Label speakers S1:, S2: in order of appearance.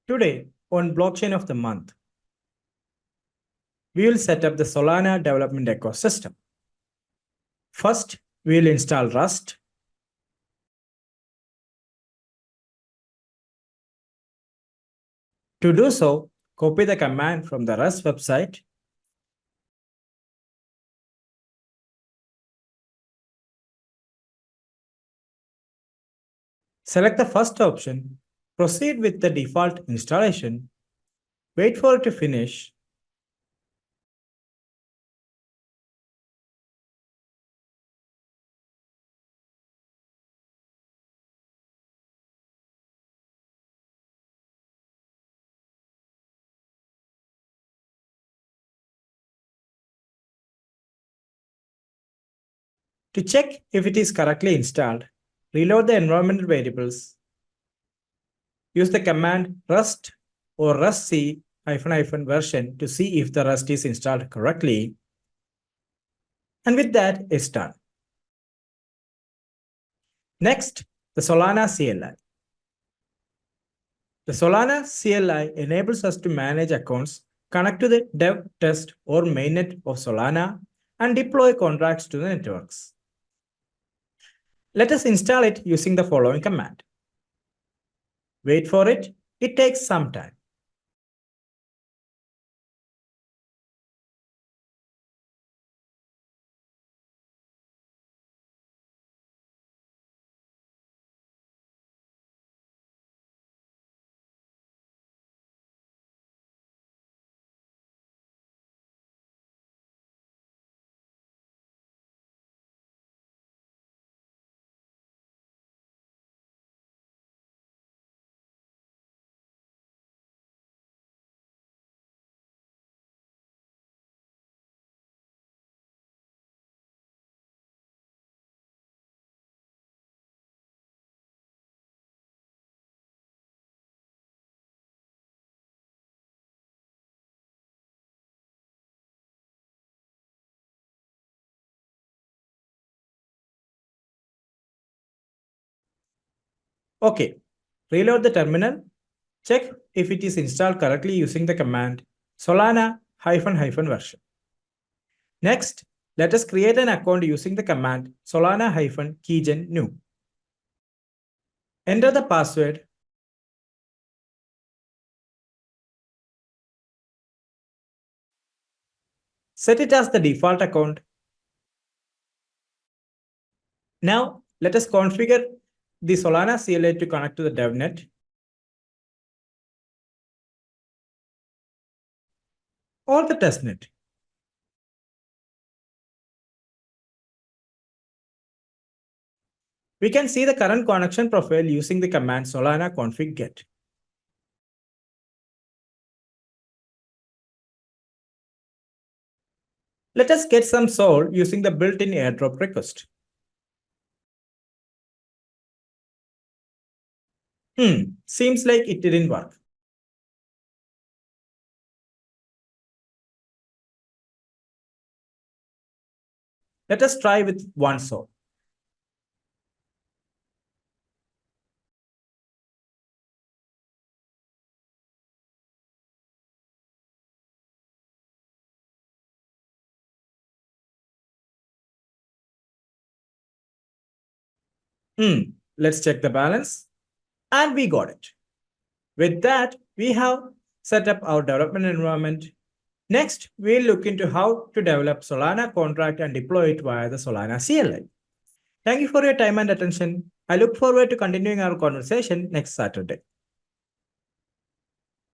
S1: Today, on Blockchain of the Month, we will set up the Solana development ecosystem. First, we will install Rust. To do so, copy the command from the Rust website. Select the first option, proceed with the default installation, wait for it to finish. To check if it is correctly installed, reload the environmental variables. Use the command rust or rustc version to see if the Rust is installed correctly. And with that, it's done. Next, the Solana CLI. The Solana CLI enables us to manage accounts, connect to the dev, test, or mainnet of Solana, and deploy contracts to the networks. Let us install it using the following command. Wait for it. It takes some time. Okay, reload the terminal. Check if it is installed correctly using the command Solana version. Next, let us create an account using the command Solana keygen new. Enter the password. Set it as the default account. Now, let us configure the Solana CLI to connect to the DevNet. Or the testnet. We can see the current connection profile using the command Solana config get. Let us get some SOL using the built-in airdrop request. Seems like it didn't work. Let us try with one SOL. Let's check the balance. And we got it. With that, we have set up our development environment. Next, we'll look into how to develop Solana contract and deploy it via the Solana CLI. Thank you for your time and attention. I look forward to continuing our conversation next Saturday.